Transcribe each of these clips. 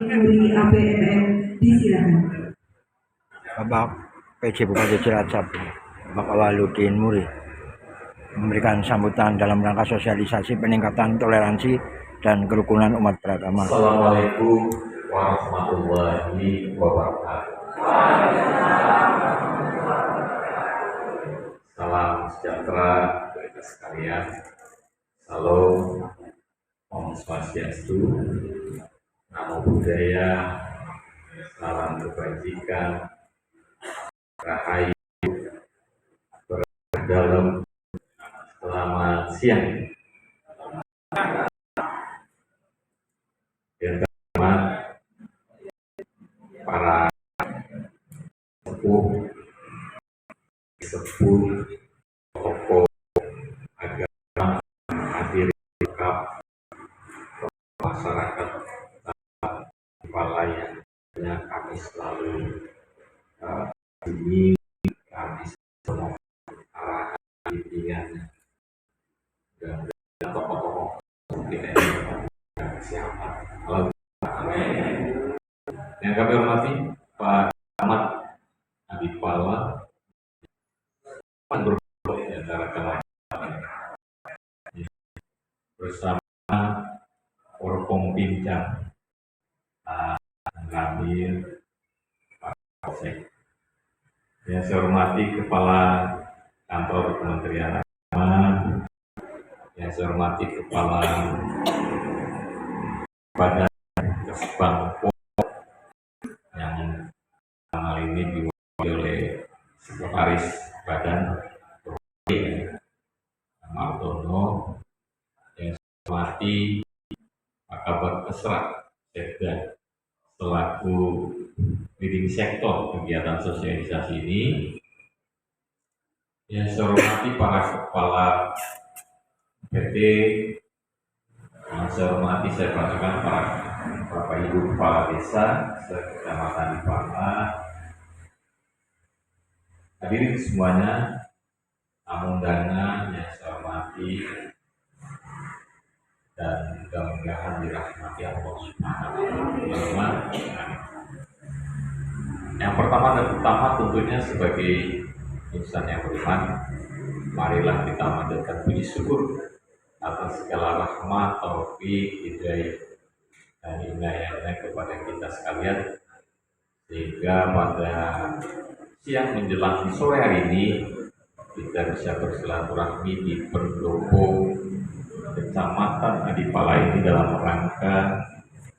Muri APMN disilakan. Bapak PJ Bupati Cilacap, Bapak Waludin Muri, memberikan sambutan dalam rangka sosialisasi peningkatan toleransi dan kerukunan umat beragama. Assalamualaikum warahmatullahi wabarakatuh. Salam sejahtera bagi sekalian. Salam Om Swastiastu, Namo Buddhaya, salam kebajikan, rahayu, dalam. Selamat siang. Yang terhormat para sepuh, tokoh agama, hadirin lengkap, masyarakat Himalaya, kami selalu ini kami semua arahan bimbingan dan tokoh-tokoh kita siapa. Kalau yang kami hormati Pak Ahmad Adipala, berbagai di antara kalian bersama Forkompimda Ramil, Pak Kapolsek. Yang saya hormati Kepala Kantor Kementerian Agama, yang saya hormati Kepala Badan Kesbang yang hal ini diwakili oleh Sekretaris Badan Martono, yang saya hormati Pak Kabar Kesrat Sekda selaku leading sektor kegiatan sosialisasi ini, yang saya hormati para kepala PT, yang saya hormati saya perhatikan para Bapak Ibu Kepala Desa Kecamatan Dipala, hadirin semuanya, tamu undangan yang saya hormati dan mudah-mudahan dirahmati Allah Subhanahu wa Ta'ala. Yang pertama dan utama tentunya sebagai insan yang beriman, marilah kita memanjatkan puji syukur atas segala rahmat, taufik, hidayah dan inayahnya kepada kita sekalian, sehingga pada siang menjelang sore hari ini kita bisa bersilaturahmi di Pendopo Kecamatan Adipala ini dalam rangka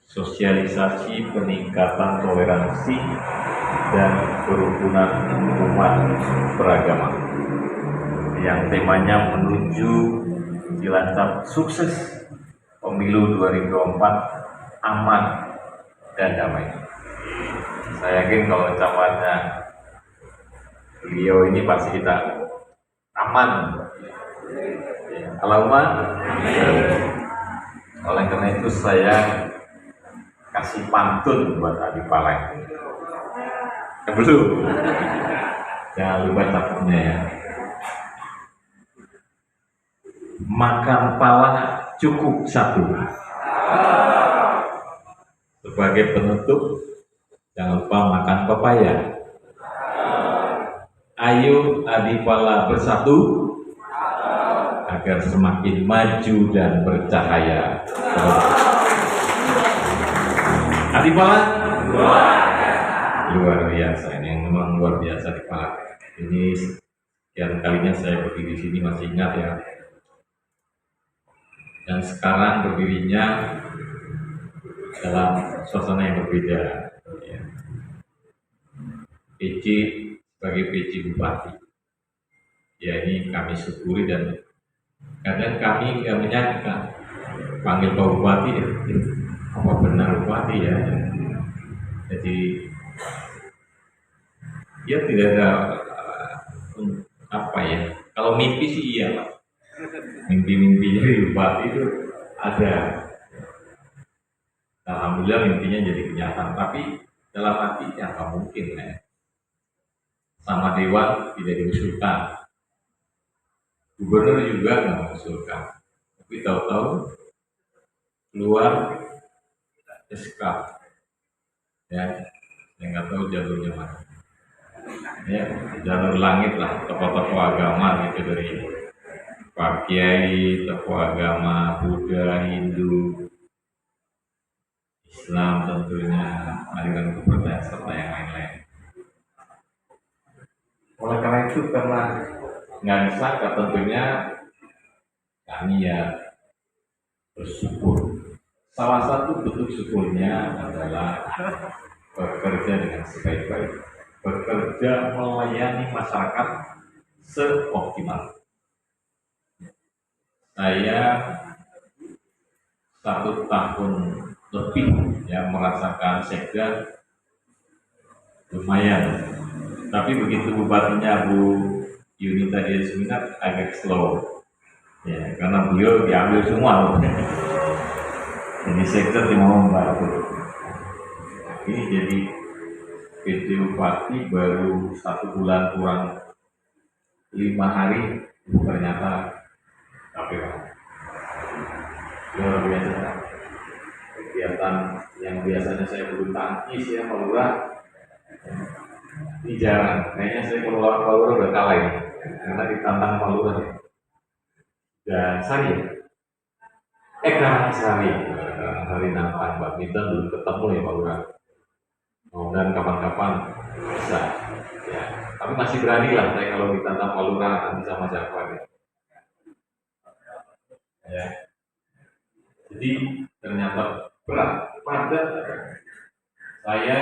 sosialisasi peningkatan toleransi dan kerukunan umat beragama yang temanya menuju Cilacap sukses pemilu 2024 aman dan damai. Saya yakin kalau ucapannya beliau ini pasti kita aman. Allahumma. Oleh karena itu saya kasih pantun buat Adipala. Belum. Jangan lupa catatnya ya. Makan pala cukup satu. Sebagai penutup, jangan lupa makan pepaya. Ayo Adipala bersatu agar semakin maju dan bercahaya. Adipala luar biasa, ini memang luar biasa Adipala. Ini sekian kalinya saya berdiri di sini, masih ingat ya. Dan sekarang berdirinya dalam suasana yang berbeda. Ya. PJ sebagai PJ Bupati. Ya, ini kami syukuri dan kadang kami nggak menyangka panggil Pak Bupati, apa benar Bupati ya. Jadi ya tidak ada apa ya. Kalau mimpi sih iya Pak. Mimpi-mimpi jadi Bupati itu ada. Alhamdulillah mimpinya jadi kenyataan. Tapi dalam hati apa mungkin ya. Sama Dewan tidak diusulkan. Gubernur juga nggak mengusulkan, tapi tahu-tahu keluar SK ya, saya nggak tahu jalurnya mana. Ya, jalur langit lah, tokoh-tokoh agama gitu dari Pak Kiai, tokoh agama Buddha, Hindu, Islam tentunya, aliran kepercayaan serta yang lain-lain. Oleh karena itu, karena nggak disangka tentunya kami ya bersyukur. Salah satu bentuk syukurnya adalah bekerja dengan sebaik-baik, bekerja melayani masyarakat seoptimal. Saya 1 tahun lebih ya merasakan sekda lumayan, tapi begitu bupatinya Bu Yunita Yasminat agak slow, ya karena beliau diambil semua. Jadi sekda mau membantu. Ini jadi PJ Bupati baru 1 bulan kurang 5 hari, ternyata KPK luar biasa. Kegiatan yang biasanya saya bulu tangkis ya Pak Lurah, ini jarang. Kayaknya saya keluar Pak Lurah udah kalah ini, karena ditantang Pak Lurah dan Sari Sari nampak badminton belum ketemu ya Pak Lurah. Mudah-mudahan kapan-kapan bisa ya, tapi masih berani lah saya kalau ditantang Pak Lurah nanti sama siapa gitu. Ya. Jadi ternyata berat, padat. Saya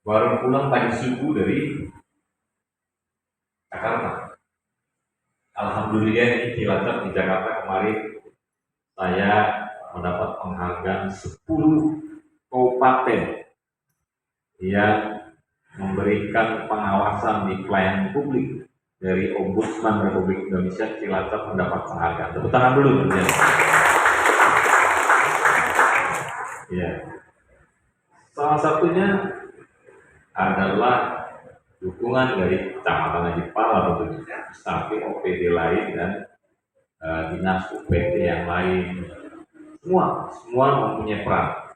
baru pulang tadi subuh dari Jakarta. Alhamdulillah di Cilacap di Jakarta kemarin saya mendapat penghargaan 10 kabupaten yang memberikan pengawasan di pelayanan publik. Dari Ombudsman Republik Indonesia Cilacap mendapat penghargaan. Tepuk tangan dulu teman-teman. Ya. Salah satunya adalah dukungan dari Kecamatan Haji Pala tentunya, tapi OPD lain dan dinas UPT yang lain. Semua mempunyai peran.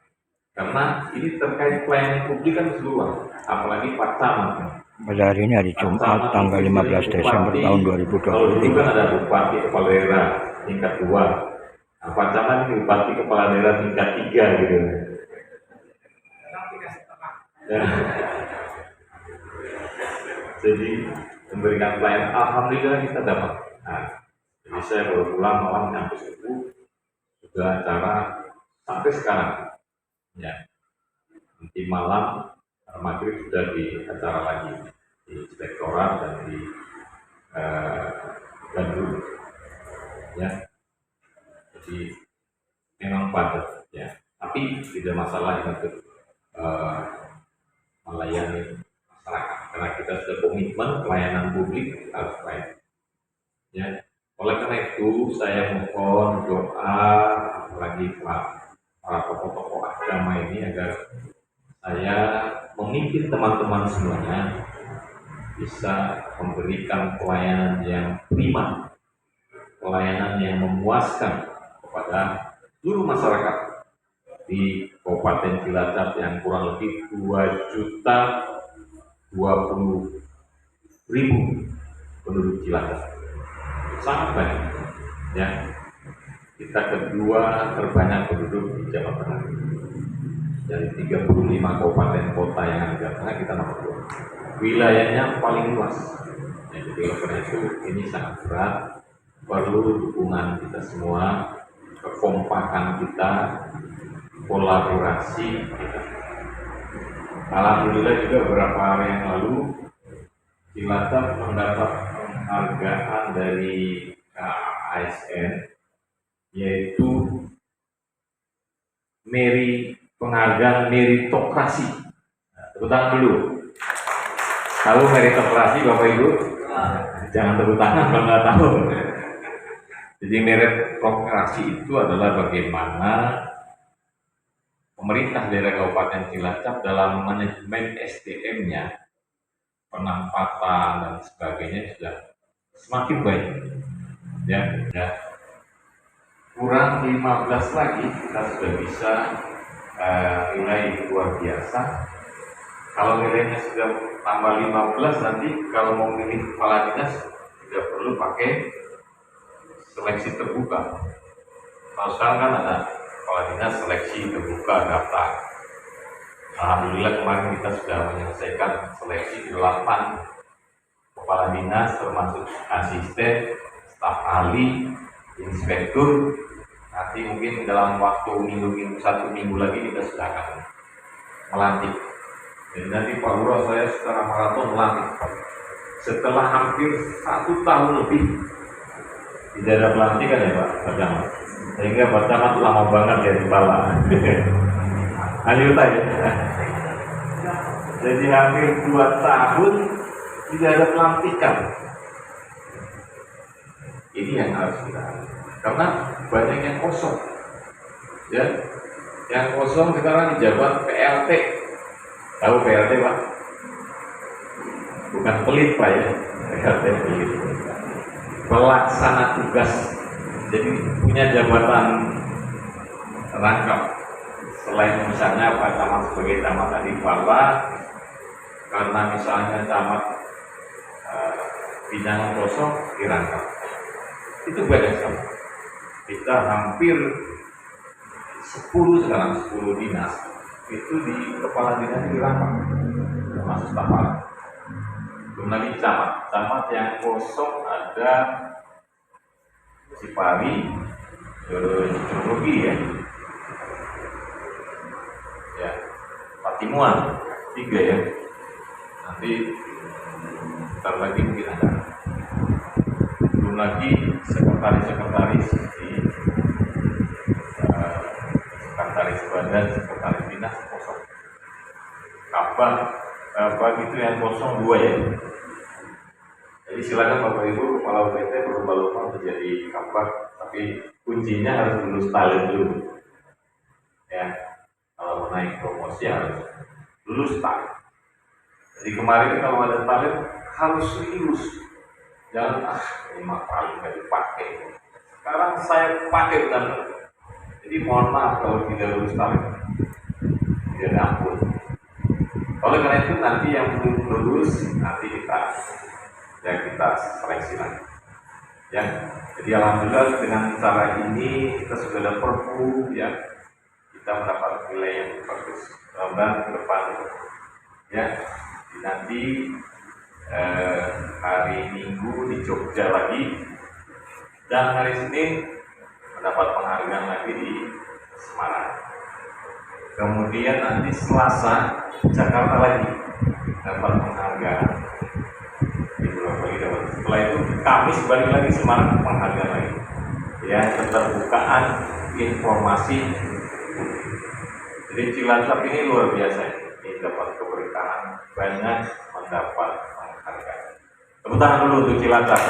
Karena ini terkait pelayanan publik kan seluruh, apalagi Pak Camat. Pada hari ini hari Jumat tanggal 15 Desember tahun 2023. Kalau dulu kan ada Bupati Kepala Daerah tingkat 2. Nah, Pak Camat ini Bupati Kepala Daerah tingkat 3 gitu. Ya. Jadi memberikan pelayanan, alhamdulillah kita dapat. Nah, jadi saya baru pulang malam sampai subuh, sudah acara sampai sekarang. Ya, nanti malam maghrib sudah di acara lagi di inspektorat dan di Bandung. Ya, jadi memang padat ya, tapi tidak masalah untuk melayani masyarakat karena kita sudah komitmen pelayanan publik harus baik. Ya, oleh karena itu saya mohon doa apalagi para tokoh-tokoh agama ini agar saya memimpin teman-teman semuanya bisa memberikan pelayanan yang prima, pelayanan yang memuaskan kepada seluruh masyarakat di Kabupaten Cilacap yang kurang lebih 2.020.000 penduduk Cilacap. Sangat banyak ya. Kita kedua terbanyak penduduk di Jawa Tengah. Dari 35 kabupaten kota yang ada di Jawa Tengah, kita nomor 2. Wilayahnya paling luas. Ya, jadi oleh karena itu ini sangat berat. Perlu dukungan kita semua, kekompakan kita, kolaborasi kita. Alhamdulillah juga beberapa hari yang lalu Cilacap mendapat penghargaan dari KASN, yaitu penghargaan meritokrasi. Nah, tepuk tangan dulu. Tahu meritokrasi Bapak Ibu? Jangan tepuk tangan kalau nggak tahu. Jadi meritokrasi itu adalah bagaimana pemerintah daerah Kabupaten Cilacap dalam manajemen SDM-nya, penempatan dan sebagainya sudah semakin baik. Ya. Kurang 15 lagi kita sudah bisa mulai luar biasa. Kalau nilainya sudah tambah 15, nanti kalau mau milih kepala dinas tidak perlu pakai seleksi terbuka. Kalau sekarang kan ada kepala dinas seleksi terbuka daftar. Alhamdulillah kemarin kita sudah menyelesaikan seleksi 8 kepala dinas termasuk asisten, staf ahli, inspektur. Nanti mungkin dalam waktu satu minggu lagi kita sudah akan melantik. Jadi nanti Pak Lurah saya secara maraton melantik. Setelah hampir 1 tahun lebih tidak ada pelantikan ya Pak Camat. Sehingga Pak Camat lama banget ya di Pala. Anjuta ya. Jadi hampir 2 tahun tidak ada pelantikan. Ini yang harus kita, karena banyak yang kosong, ya, yang kosong sekarang dijabat PLT. Tahu PLT Pak? Bukan pelit Pak ya, PLT pelit. Pelaksana tugas. Jadi punya jabatan rangkap. Selain misalnya Pak Camat sebagai camat tadi Pala, karena misalnya camat bidang kosong dirangkap. Itu banyak sekali. Kita hampir 10 sekarang, 10 dinas itu di kepala dinas dirangkap, termasuk staf ahli. Belum lagi camat yang kosong ada Cipari, terus Cirogi ya, Patimuan 3 ya. Nanti bentar lagi mungkin ada. Belum lagi sekretaris di sekretaris badan, sekretaris dinas kosong. Kabah gitu yang kosong 2 ya. Jadi silakan Bapak Ibu kepala UPT berlomba-lomba menjadi kabah, tapi kuncinya harus lulus talent dulu. Ya, kalau mau naik promosi harus lulus talent. Jadi kemarin kalau ada talent harus serius. Jangan ini mah paling nggak dipakai. Sekarang saya pakai benar. Jadi mohon maaf kalau tidak lulus talent, tidak ada ampun. Oleh karena itu nanti yang belum lulus nanti kita seleksi lagi. Ya, jadi alhamdulillah dengan cara ini kita sudah ada perpu ya, kita mendapat nilai yang bagus. Mudah-mudahan ke depan ya, nanti hari Minggu di Jogja lagi, dan hari Senin mendapat penghargaan lagi di Semarang. Kemudian nanti Selasa Jakarta lagi dapat penghargaan di Surabaya dapat. Setelah itu Kamis balik lagi Semarang penghargaan lagi. Ya, keterbukaan informasi. Jadi Cilacap ini luar biasa. Ini dapat keberkahan, banyak mendapat penghargaan. Tepuk tangan dulu untuk Cilacap.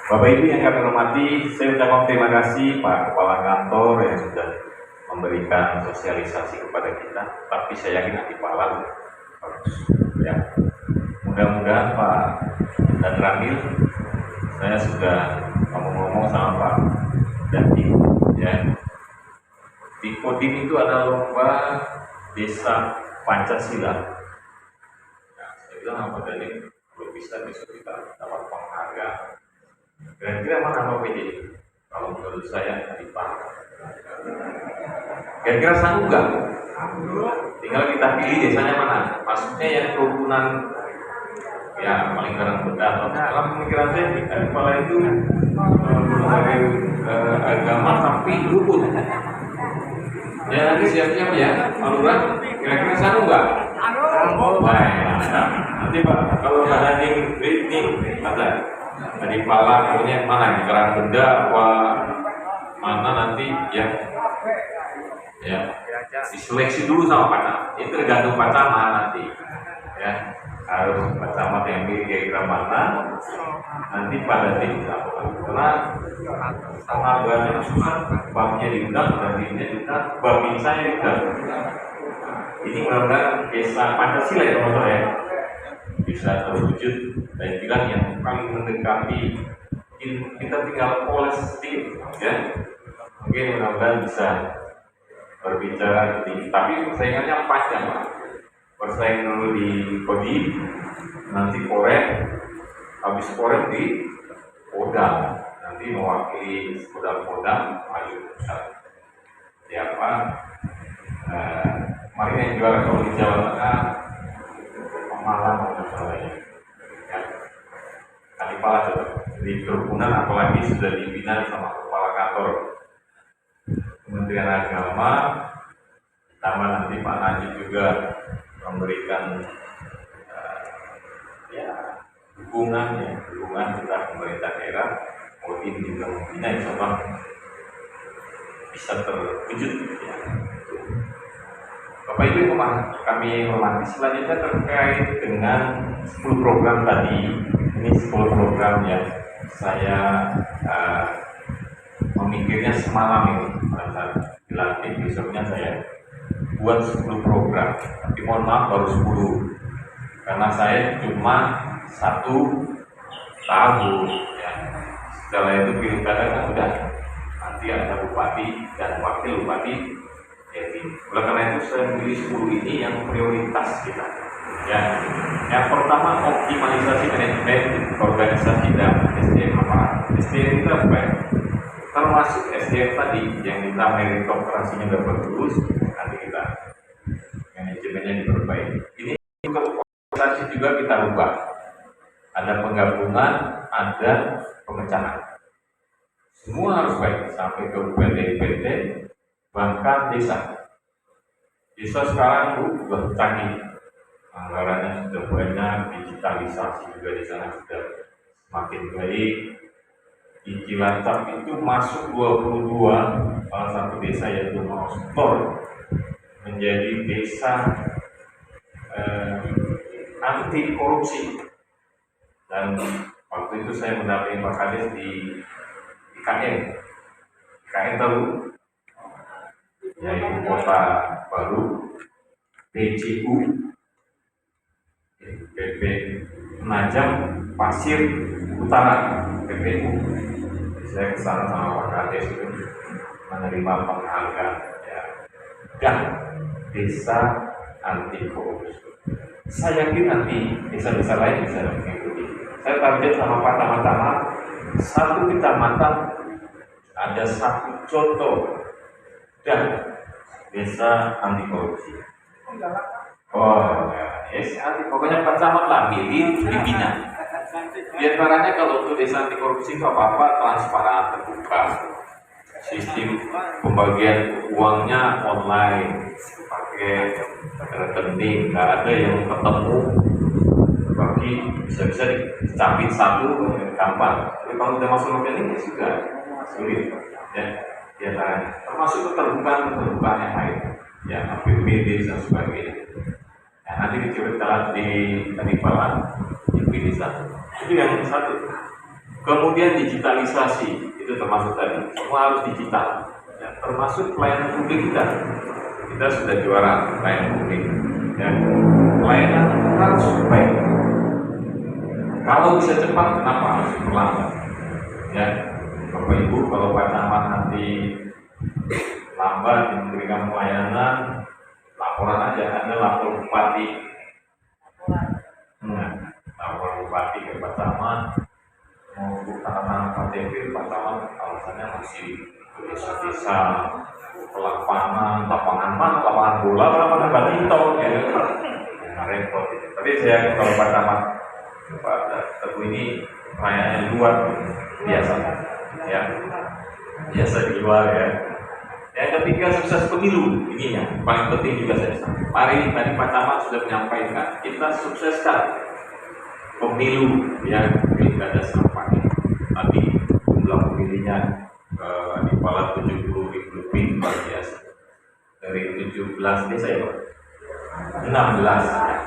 Bapak Ibu yang kami hormati, saya ucapkan terima kasih Pak Kepala Kantor yang sudah memberikan sosialisasi kepada kita. Tapi saya yakin nanti Pak Lalu bagus. Ya, mudah-mudahan Pak dan Ramil, saya sudah ngomong-ngomong sama Pak dan tim. Ya, di Kodim itu ada lomba desa Pancasila. Nah, saya bilang apa tadi, kalau bisa besok kita dapat penghargaan. Kira-kira mana Pak PD? Kalau menurut saya tadi Pak. Kira-kira sanggup nggak? Tinggal kita pilih desanya mana. Maksudnya yang kerukunan ya paling garang benda. Dalam pemikiran saya di kepala itu berbagai agama tapi rukun. Ya nanti siap-siap ya, Pak Lurah. Kira-kira sanggup nggak? Baik. Nanti Pak kalau ada ini ada. Tadi pala punya mana? Kerang benda apa mana nanti ya diseleksi dulu sama Pak Camat. Ini tergantung Pak Camat nanti ya, harus Pak Camat yang milih kira-kira mana nanti pada tim dilakukan. Karena penghargaannya susah, babnya diundang, babinnya diundang, babin saya diundang. Ini mudah-mudahan desa Pancasila ya teman-teman ya, bisa terwujud. Dan bilang yang paling mendekati kita tinggal poles sedikit ya, mungkin mudah-mudahan bisa berbicara di, tapi persaingannya panjang Pak. Bersaing dulu di Kodim, nanti Korem, habis Korem di Kodam, nanti mewakili Kodam maju pusat. Siapa? Kemarin yang juara kalau di Jawa Tengah Pemalang atau salah ya. Kepala di kerukunan, apalagi sudah dibina sama kepala kantor Kementerian Agama, tambah nanti Pak Najib juga memberikan dukungan kita pemerintah daerah, Kodim juga membina, insya Allah bisa terwujud ya. Bapak Ibu kami hormati, selanjutnya terkait dengan 10 program tadi. Ini 10 program yang saya memikirnya semalam ini pada saat dilantik, besoknya saya buat 10 program, tapi mohon maaf baru 10 karena saya cuma 1 tahun ya. Setelah itu pilkada kan sudah nanti ada bupati dan wakil bupati. Jadi oleh karena itu saya memilih 10 ini yang prioritas kita ya. Yang pertama, optimalisasi manajemen organisasi dan SDM aparat. SDM itu apa ya? Termasuk SDM tadi yang kita meritokrasinya udah bagus, nanti kita manajemennya diperbaiki. Ini untuk organisasi juga kita ubah. Ada penggabungan, ada pemecahan. Semua harus baik sampai ke UPT, bahkan desa. Desa sekarang sudah canggih, anggarannya sudah banyak, digitalisasi juga di sana sudah semakin baik. Di Cilacap itu masuk 22 salah satu desa yaitu Maustor menjadi desa anti korupsi, dan waktu itu saya mendampingi Pak Kades di IKN tahu ya, ibu kota baru, PCU, PP Penajam Pasir Utara, PPU. Saya kesana sama Pak Kades itu menerima penghargaan ya, dan desa anti korupsi. Saya yakin nanti desa-desa lain bisa mengikuti. Saya target sama Pak Camat, 1 kecamatan ada 1 contoh dan desa anti korupsi. Oh, yes, pokoknya Pak Camat lah milih dibina. Di antaranya kalau untuk desa anti korupsi itu apa-apa transparan, terbuka. Sistem pembagian uangnya online, pakai rekening, nggak ada yang ketemu bagi, bisa-bisa dicabit 1 gampang. Tapi kalau udah masuk rekening ya sudah sulit ya. Di antaranya termasuk keterbukaan yang lain ya, APBD dan sebagainya. Nah, nanti dicoba di Kanipalan di desa itu yang satu. Kemudian digitalisasi itu termasuk tadi, semua harus digital ya, termasuk pelayanan publik kita sudah juara pelayanan publik ya. Pelayanan harus baik, kalau bisa cepat kenapa harus berlambat ya. Bapak Ibu, kalau Pak Camat nanti lambat memberikan pelayanan, laporan aja, ada lapor bupati, lapor bupati ke Pak Camat, mau buka tanah KTP, Pak Camat alasannya masih desa-desa, lapangan mana, lapangan bola, lapangan badminton ya, repot itu. Tapi saya kalau Pak Camat, Pak Teguh ini pelayanannya luar biasa ya, biasa di luar ya. Yang ketiga, sukses pemilu, ini yang paling penting juga saya. Mari tadi Pak Camat sudah menyampaikan, kita sukseskan pemilu ya, pilkada serentak. Nanti jumlah pemilihnya di Pala 70.000 lebih, luar biasa. Dari 17 desa ya Pak, 16 ya.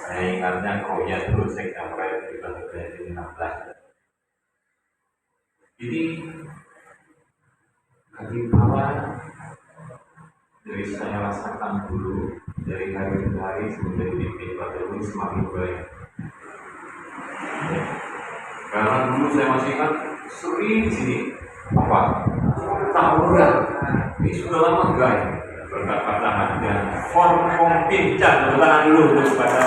Saya ingatnya Koya dulu saya sampai di 16. Jadi Kanipalan dari saya rasakan dulu dari hari ke hari sebelum dipimpin Pak Jokowi semakin baik. Karena dulu saya masih kan sering di sini apa tawuran, ini sudah lama enggak ya? berpatah hati dengan form pincang. Tepuk tangan dulu untuk kepada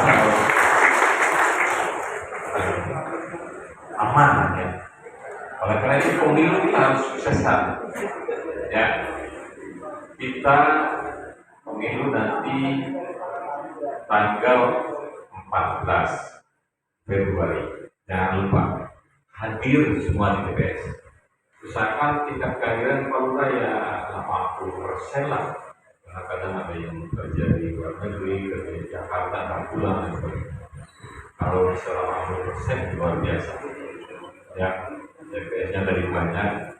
aman ya. Oleh karena itu pemilu kita harus sukseskan ya. Kita pemilu nanti tanggal 14 Februari. Jangan lupa hadir semua di TPS. Usahakan tingkat kehadiran kalau ya 80% lah. Karena kadang ada yang kerja di luar negeri, kerja di Jakarta, dan pulang. Kalau bisa 80% luar biasa. Ya, TPS-nya dari banyak.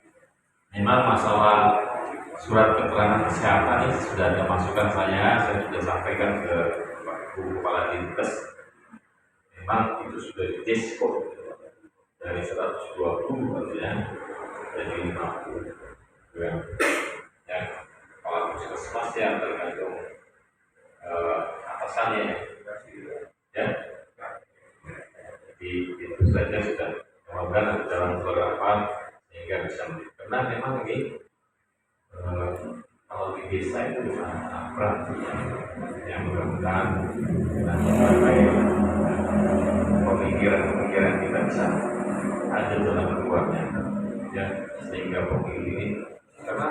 Memang masalah surat keterangan kesehatan ini sudah ada masukan saya sudah sampaikan ke Pak Kepala Dinkes. Memang itu sudah di diskon dari 120 ya, jadi 50 ya. Kepala puskesmas yang tergantung atasannya ya. Jadi itu saja sudah mudah-mudahan ada jalan keluar sehingga bisa karena memang ini kalau di desa itu berat yang mudah-mudahan dengan berbagai pemikiran kita bisa ada jalan keluarnya ya, sehingga pemilu ini karena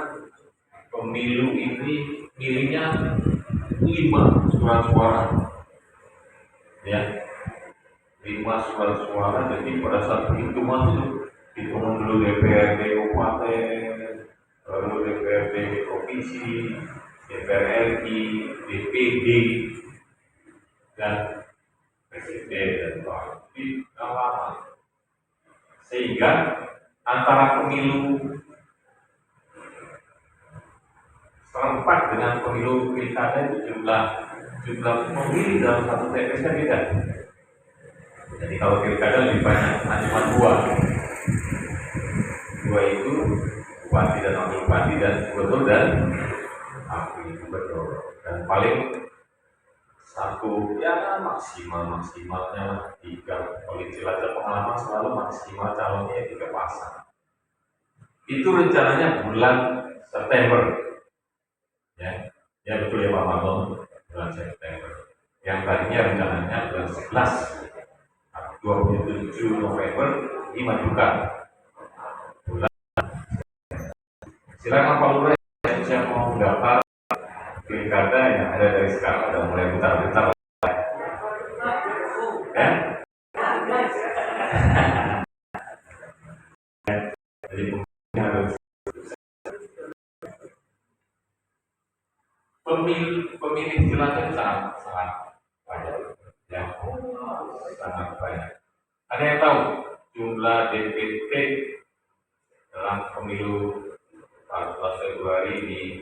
pemilu ini milihnya 5 surat suara ya, 5 surat suara. Jadi pada saat perhitungan itu hitungan dulu DPRD kabupaten, lalu DPRD provinsi, DPR RI, DPD, dan presiden dan wakil lama. Sehingga antara pemilu serentak dengan pemilu pilkada itu jumlah pemilih dalam satu TPS kan beda. Jadi kalau pilkada lebih banyak, cuma 2 itu bupati dan wakil bupati dan gubernur dan wakil gubernur, dan paling satu ya maksimalnya 3. Kalau di Cilacap pengalaman selalu maksimal calonnya 3 pasang. Itu rencananya bulan September ya betul ya Pak Marlon, bulan September. Yang tadinya rencananya bulan 27 November dimajukan. Silakan Pak Lurah yang mau mendaftar pilkada yang ada dari sekarang sudah mulai bentar-bentar ya. Jadi harus pemilih Cilacap sangat banyak ya, sangat banyak. Ada yang tahu jumlah DPT dalam pemilu 14 Februari di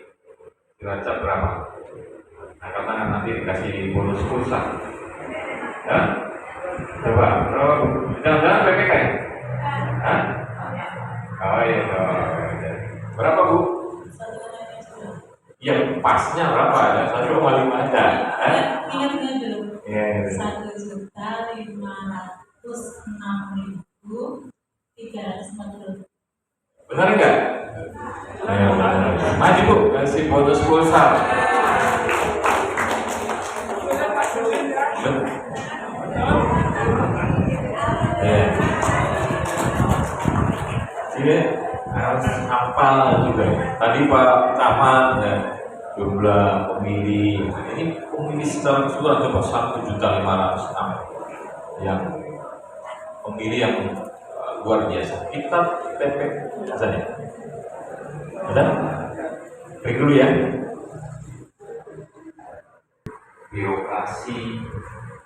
Cilacap berapa? Angkat tangan, nanti dikasih bonus pulsa. Ya? Coba, jangan-jangan PPK ya? Hah? Oh iya, berapa Bu? Yang pasnya berapa ya? 1,5 aja. Ingat dulu. Iya. 1.506.340. Benar enggak? Maju Bu, kasih bonus pulsa. Ini harus hafal juga. Tadi Pak Camat ya, jumlah pemilih ini pemilih secara keseluruhan coba 1.506 yang pemilih yang luar biasa. Kita TP saja. Ada? Break dulu ya. Birokrasi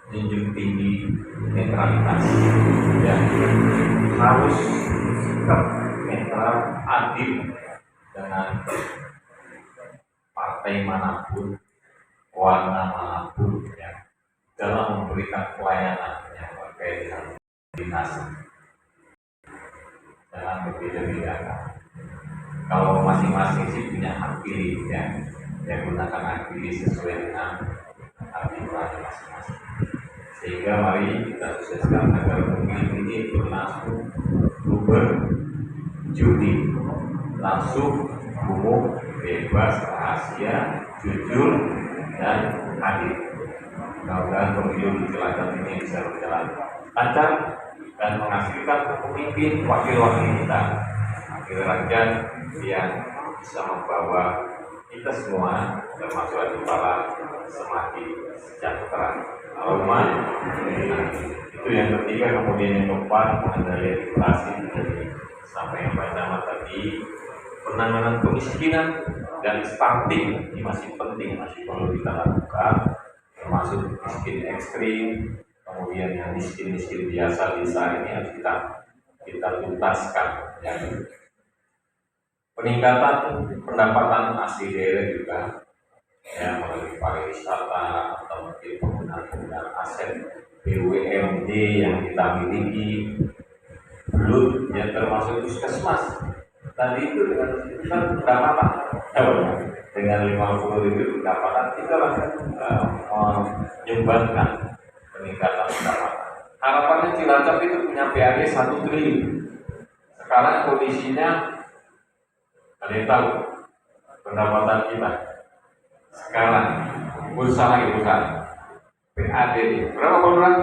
junjung tinggi netralitas ya, harus sikap netral adil dengan partai manapun, warna manapun ya, dalam memberikan pelayanan yang terkait dengan dinasti. Jangan berbeda-beda. Kalau masing-masing sih punya hak pilih ya, gunakan hak pilih sesuai dengan hak pilih masing-masing. Sehingga mari kita sukseskan agar pemilu ini berlangsung judi, langsung umum, bebas, rahasia, jujur, dan adil. Mudah-mudahan pemilu di Cilacap ini bisa berjalan lancar dan menghasilkan pemimpin wakil-wakil kita, wakil rakyat yang bisa membawa kita semua termasuk Adipala semakin sejahtera. Allahumma itu yang ketiga. Kemudian yang keempat, pengendalian inflasi. Sampai yang pertama tadi, penanganan kemiskinan dan stunting ini masih penting, masih perlu kita lakukan, termasuk miskin ekstrim, kemudian yang miskin biasa desa ini harus kita tuntaskan. Ya. Peningkatan pendapatan asli daerah juga, ya, melalui pariwisata atau mungkin penggunaan aset BUMD yang kita miliki, belum ya termasuk puskesmas. Tadi itu dengan pendapatan dengan 50.000 pendapatan kita menyumbangkan peningkatan pendapatan. Harapannya Cilacap itu punya PAD 1 triliun. Sekarang kondisinya ada yang tahu pendapatan kita sekarang bursa lagi bukan PAD berapa orang?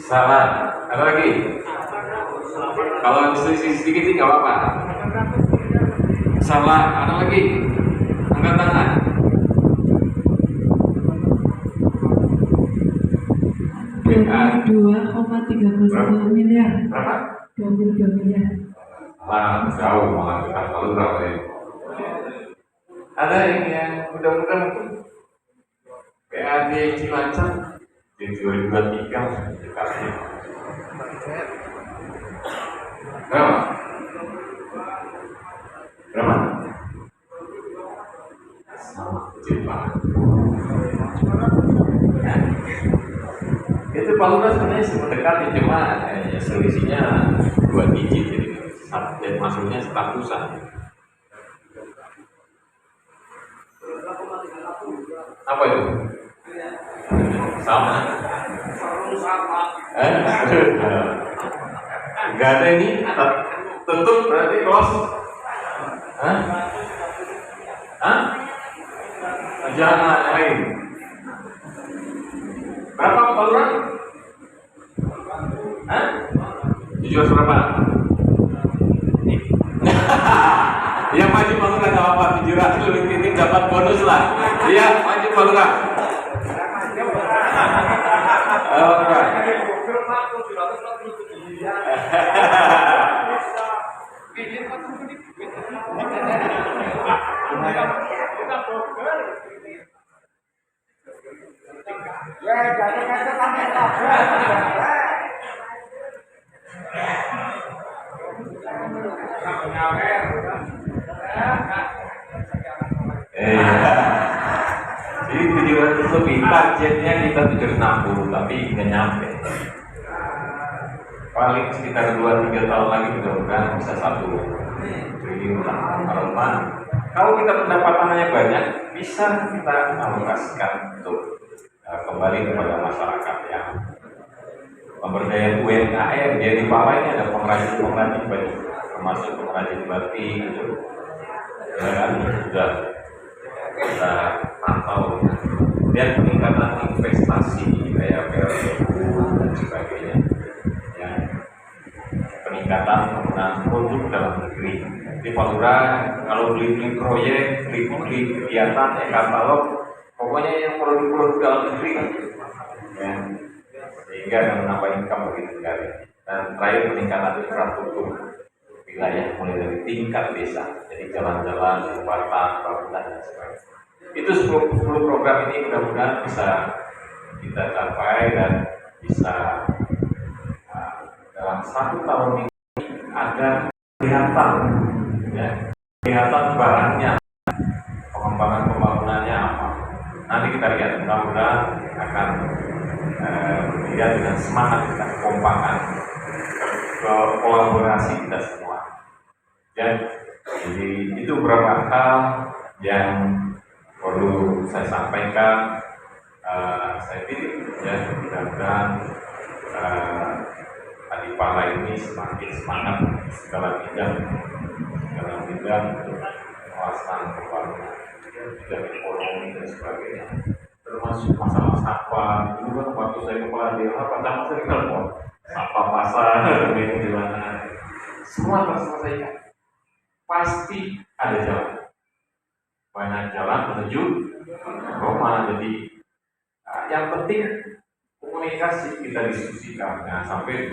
Salah, ada lagi? Kalau selisih sedikit sih nggak apa-apa. Salah, ada lagi? Angkat tangan. PAD 2,31 miliar. Berapa? 22 miliar. Malah jauh, malah kita tahu berapa ya? Ada yang mudah-mudahan mungkin PAD Cilacap di 2023 dekatnya. Berapa? Berapa? Sama kecil banget. Nah, itu Palura sebenarnya mendekati, cuma selisihnya 2 digit, jadi masuknya statusan. Apa itu? Sama. Enggak ada ini tutup berarti close. Hah? Hah? Jangan lain. Berapa orang? Hah? Jujur berapa? Yang maju Palura nggak apa-apa, 700 lebih ini dapat bonus lah. Iya, maju Palura. Jadi 700 lebih, targetnya kita 760 tapi nggak nyampe. Paling sekitar 2-3 tahun lagi mudah-mudahan bisa 1 triliun lah. Kalau kita pendapatannya banyak, bisa kita alokasikan untuk kembali kepada masyarakat ya. Pemberdayaan UMKM, jadi Pala ini ada pengrajin banyak, termasuk pengrajin batik gitu. Ya kan, sudah kita pantau. Dan peningkatan investasi kayak PLTU dan sebagainya. Ya. Peningkatan penggunaan produk dalam negeri. Di Palura kalau beli proyek, beli kegiatan, katalog, pokoknya yang produk-produk dalam negeri kan. Ya. Sehingga akan menambah income bagi negara. Dan terakhir peningkatan infrastruktur wilayah mulai dari tingkat desa, jadi jalan-jalan, jembatan, bangunan dan sebagainya. Itu 10 program ini mudah-mudahan bisa kita capai dan bisa dalam 1 tahun ini ada kelihatan, ya, kelihatan barangnya, pengembangan pembangunannya apa. Nanti kita lihat, mudah-mudahan akan dilihat dengan semangat kita, kekompakan, kolaborasi kita semua. Ya, jadi itu beberapa hal yang perlu saya sampaikan. Saya pilih ya, mudah-mudahan Adipala ini semakin semangat segala bidang juga untuk kawasan pembangunan dan ekonomi dan sebagainya, termasuk masalah sampah. Dulu kan waktu saya kepala daerah pertama saya telepon sampah pasar di mana, semua terselesaikan. Pasti ada jalan, banyak jalan menuju Roma. Jadi yang penting komunikasi, kita diskusikan, jangan sampai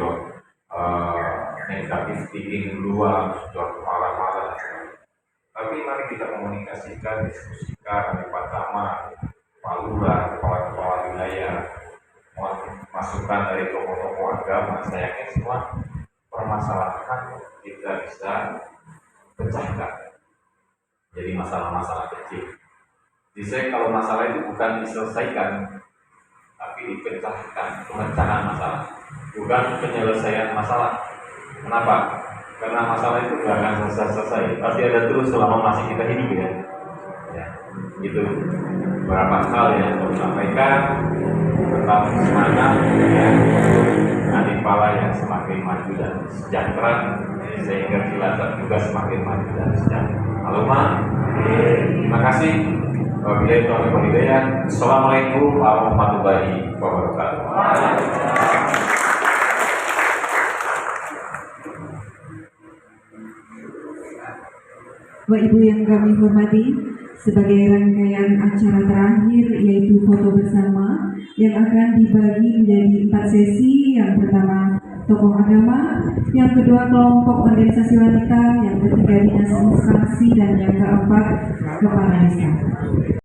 negatif thinking duluan, sudah marah-marah. Tapi mari kita komunikasikan, diskusikan di Pak Camat, Pak Lurah, kepala-kepala wilayah, masukan dari tokoh-tokoh agama. Saya yakin semua permasalahan kita bisa pecahkan jadi masalah-masalah kecil. Jadi saya kalau masalah itu bukan diselesaikan, tapi dipecahkan, pemecahan masalah, bukan penyelesaian masalah. Kenapa? Karena masalah itu tidak akan selesai, pasti ada terus selama masih kita hidup ya. Itu beberapa hal yang saya sampaikan, tetap semangat ya, Adipala yang semakin maju dan sejahtera, sehingga Cilacap juga semakin maju dan sejahtera. Allahumma, terima kasih. Wabillahi taufiq wal hidayah. Assalamualaikum warahmatullahi wabarakatuh. Bapak Ibu yang kami hormati, sebagai rangkaian acara terakhir yaitu foto bersama yang akan dibagi menjadi 4 sesi. Yang pertama tokoh agama, yang kedua kelompok organisasi wanita, yang ketiga dinas instansi, dan yang keempat kepala desa.